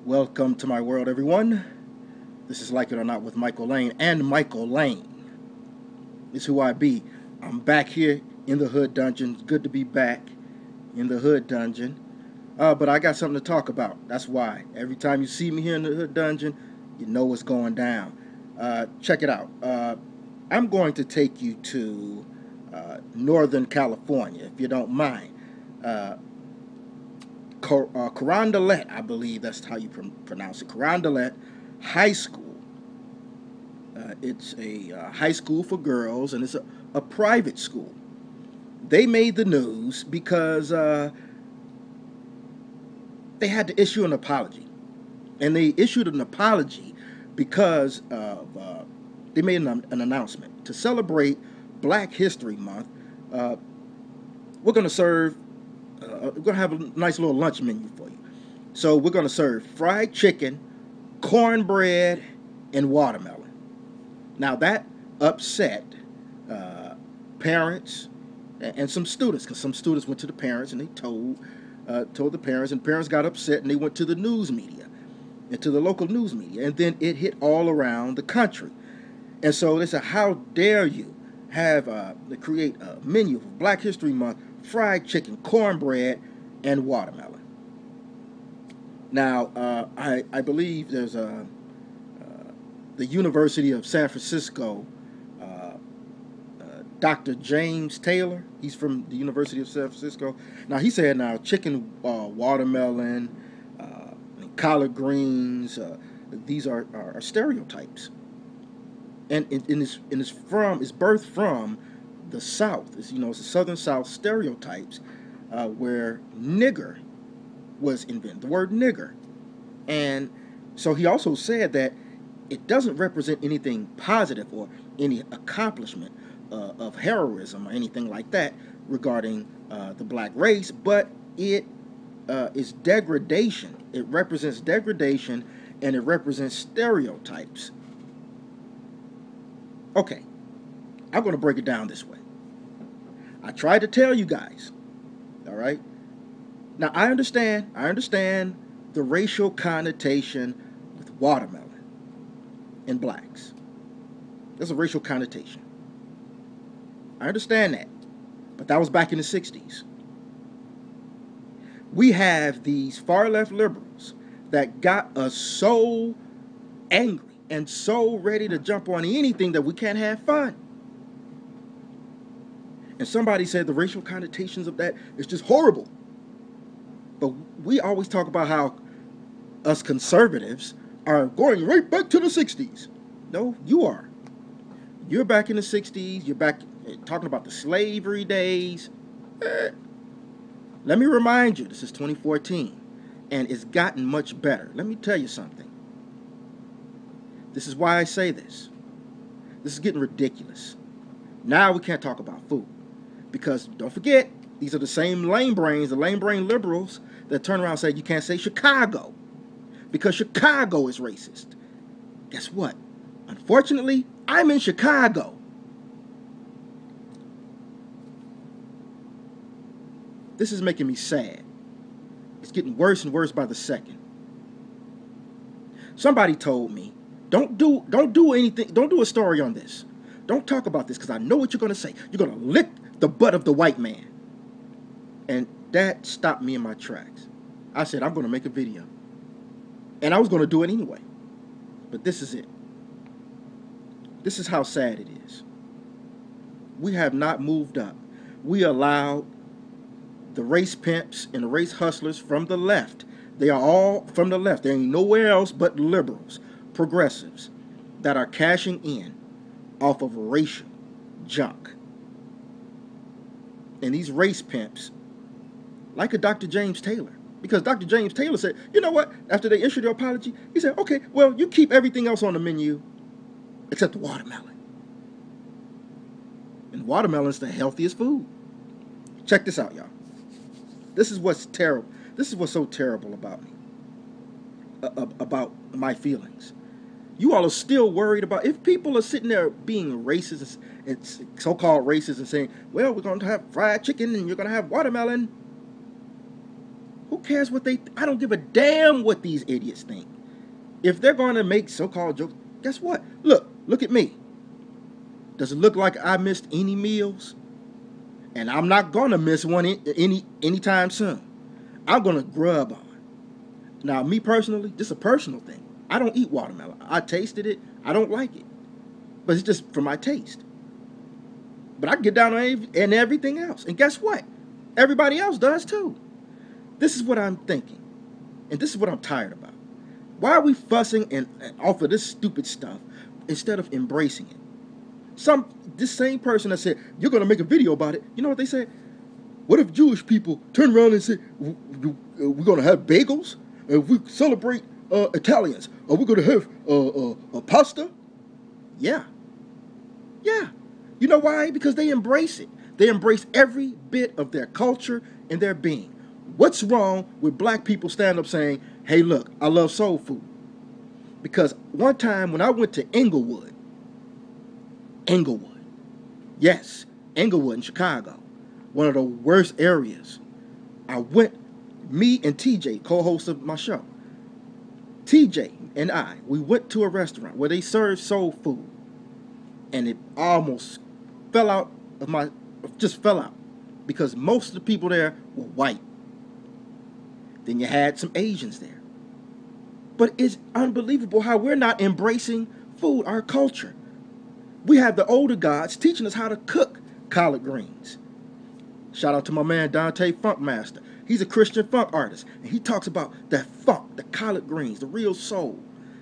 Welcome to my world, everyone. This is Like It or Not with Michael Lane, and Michael Lane is who I be. I'm back here in the Hood Dungeon. It's good to be back in the Hood Dungeon. But I got something to talk about. That's why. Every time you see me here in the Hood Dungeon, you know what's going down. Check it out. I'm going to take you to Northern California, if you don't mind. Carondelet, I believe that's how you pronounce it. Carondelet High School. It's a high school for girls, and it's a private school. They made the news because they had to issue an apology. And they issued an apology because of they made an announcement. To celebrate Black History Month, we're going to serve we're going to have a nice little lunch menu for you. So we're going to serve fried chicken, cornbread, and watermelon. Now that upset parents and some students, because some students went to the parents and they told the parents, and parents got upset and they went to the news media, and to the local news media, and then it hit all around the country. And so they said, how dare you have to create a menu for Black History Month, fried chicken, cornbread, and watermelon. Now, I believe there's the University of San Francisco, Dr. James Taylor. He's from the University of San Francisco. Now, he said now chicken, watermelon, collard greens, these are stereotypes. And it's birthed from the South. It's the Southern South stereotypes where nigger was invented, the word nigger. And so he also said that it doesn't represent anything positive or any accomplishment of heroism or anything like that regarding the black race, but it is degradation. It represents degradation, and it represents stereotypes. Okay, I'm going to break it down this way. I tried to tell you guys, all right? Now, I understand the racial connotation with watermelon and blacks. There's a racial connotation. I understand that, but that was back in the 60s. We have these far-left liberals that got us so angry and so ready to jump on anything that we can't have fun. And somebody said the racial connotations of that is just horrible. But we always talk about how us conservatives are going right back to the 60s. No, you are. You're back in the 60s. You're back talking about the slavery days. Let me remind you, this is 2014, and it's gotten much better. Let me tell you something. This is why I say this. This is getting ridiculous. Now we can't talk about food. Because don't forget, these are the same lame brains, the lame brain liberals that turn around and say you can't say Chicago because Chicago is racist. Guess what? Unfortunately, I'm in Chicago. This is making me sad. It's getting worse and worse by the second. Somebody told me, don't do anything, don't do a story on this. Don't talk about this because I know what you're going to say. You're going to lick the butt of the white man. And that stopped me in my tracks. I said, I'm going to make a video. And I was going to do it anyway. But this is it. This is how sad it is. We have not moved up. We allowed the race pimps and the race hustlers from the left. They are all from the left. There ain't nowhere else but liberals, progressives, that are cashing in off of racial junk. And these race pimps, like a Dr. James Taylor, because Dr. James Taylor said, you know what, after they issued their apology, he said, okay, well, you keep everything else on the menu except the watermelon. And watermelon's the healthiest food. Check this out, y'all. This is what's terrible. This is what's so terrible about me, about my feelings. You all are still worried about, if people are sitting there being racist and so-called racist and saying, well, we're going to have fried chicken and you're going to have watermelon. Who cares what they? I don't give a damn what these idiots think. If they're going to make so-called jokes, guess what? Look at me. Does it look like I missed any meals? And I'm not going to miss one anytime soon. I'm going to grub on. Now, me personally, this is a personal thing. I don't eat watermelon. I tasted it. I don't like it. But it's just for my taste. But I get down on everything else. And guess what? Everybody else does too. This is what I'm thinking. And this is what I'm tired about. Why are we fussing and off of this stupid stuff instead of embracing it? This same person that said, you're going to make a video about it, you know what they said? What if Jewish people turn around and say, we're going to have bagels? If we celebrate Italians, are we going to have pasta? Yeah. You know why? Because they embrace it. They embrace every bit of their culture and their being. What's wrong with black people standing up saying, hey, look, I love soul food? Because one time when I went to Inglewood, yes, Inglewood in Chicago, one of the worst areas. Me and TJ, co-host of my show, TJ and we went to a restaurant where they served soul food, and it almost fell out because most of the people there were white. Then you had some Asians there. But it's unbelievable how we're not embracing food, our culture. We have the older gods teaching us how to cook collard greens. Shout out to my man Dante Funkmaster. He's a Christian funk artist, and he talks about that funk, the collard greens, the real soul.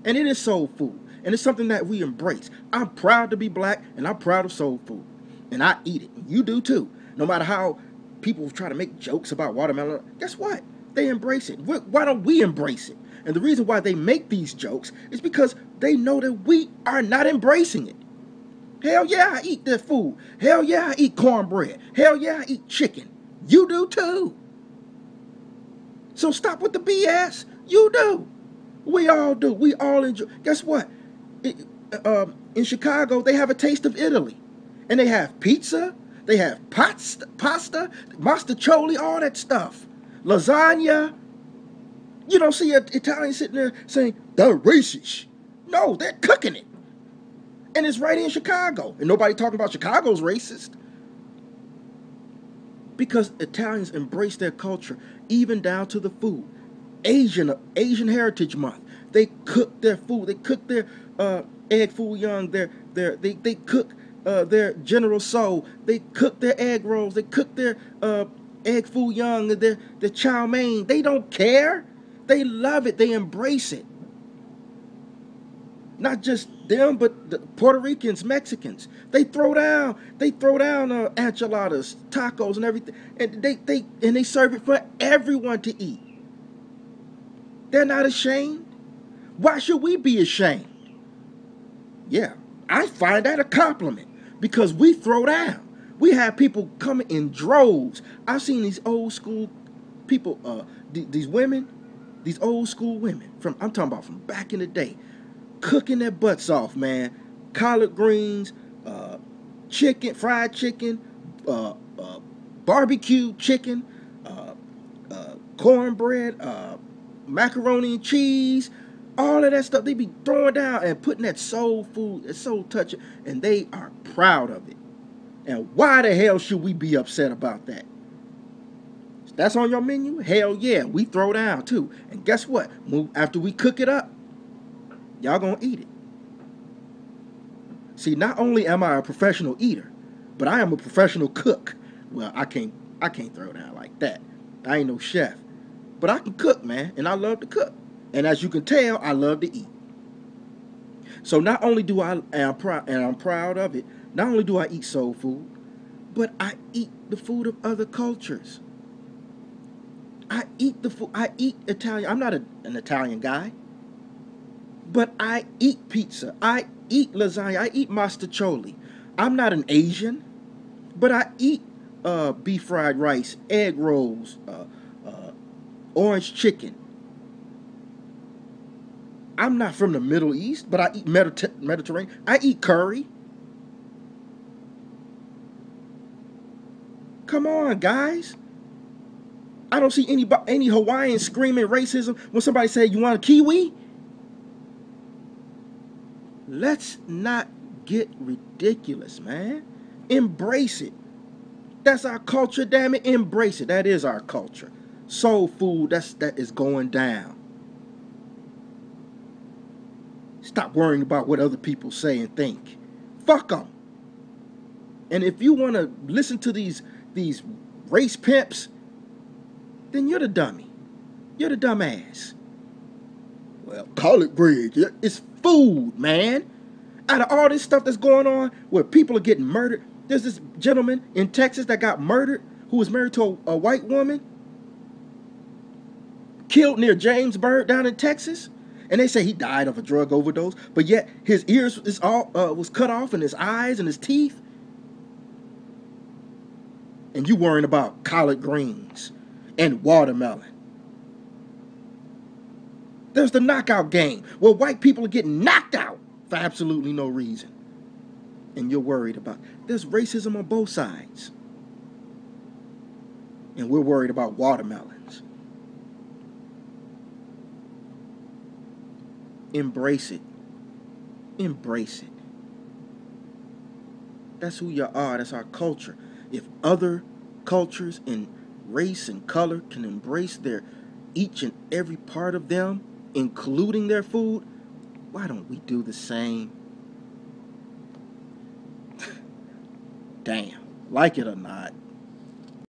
And it is soul food, and it's something that we embrace. I'm proud to be black, and I'm proud of soul food, and I eat it. You do too. No matter how people try to make jokes about watermelon, guess what? They embrace it. Why don't we embrace it? And the reason why they make these jokes is because they know that we are not embracing it. Hell yeah, I eat that food. Hell yeah, I eat cornbread. Hell yeah, I eat chicken. You do too. So stop with the BS. You do. We all do. We all enjoy. Guess what? In Chicago, they have a taste of Italy. And they have pizza. They have pasta, mostaccioli, all that stuff. Lasagna. You don't see an Italian sitting there saying, they're racist. No, they're cooking it. And it's right in Chicago. And nobody talking about Chicago's racist. Because Italians embrace their culture, even down to the food. Asian Heritage Month. They cook their food. They cook their egg foo young. They cook their General Tso. They cook their egg rolls. They cook their egg foo young. Their chow mein. They don't care. They love it. They embrace it. Not just them, but the Puerto Ricans, Mexicans. They throw down enchiladas, tacos, and everything, and they serve it for everyone to eat. They're not ashamed. Why should we be ashamed? Yeah, I find that a compliment because we throw down. We have people coming in droves. I've seen these old school people, these women, these old school women I'm talking about from back in the day. Cooking their butts off, man. Collard greens, chicken, fried chicken, barbecue chicken, cornbread, macaroni and cheese, all of that stuff. They be throwing down and putting that soul food, it's so touching, and they are proud of it. And why the hell should we be upset about that? That's on your menu? Hell yeah, we throw down too. And guess what? After we cook it up, y'all gonna eat it. See, not only am I a professional eater, but I am a professional cook. Well, I can't throw down like that. I ain't no chef. But I can cook, man, and I love to cook. And as you can tell, I love to eat. So not only I'm proud of it, not only do I eat soul food, but I eat the food of other cultures. I eat Italian. I'm not an Italian guy. But I eat pizza. I eat lasagna. I eat mostaccioli. I'm not an Asian, but I eat beef fried rice, egg rolls, orange chicken. I'm not from the Middle East, but I eat Mediterranean. I eat curry. Come on, guys. I don't see any Hawaiians screaming racism when somebody say, you want a kiwi? Let's not get ridiculous, man. Embrace it. That's our culture, damn it. Embrace it. That is our culture. Soul food, that is going down. Stop worrying about what other people say and think. Fuck them. And if you want to listen to these race pimps, then you're the dummy. You're the dumbass. Well, call it bread. It's food, man. Out of all this stuff that's going on where people are getting murdered, there's this gentleman in Texas that got murdered who was married to a white woman, killed near Jamesburg down in Texas. And they say he died of a drug overdose, but yet his ears was cut off and his eyes and his teeth. And you worrying about collard greens and watermelon. There's the knockout game where white people are getting knocked out for absolutely no reason. And you're worried about. There's racism on both sides. And we're worried about watermelons. Embrace it. Embrace it. That's who you are. That's our culture. If other cultures in race and color can embrace their each and every part of them, including their food, why don't we do the same? Damn, like it or not.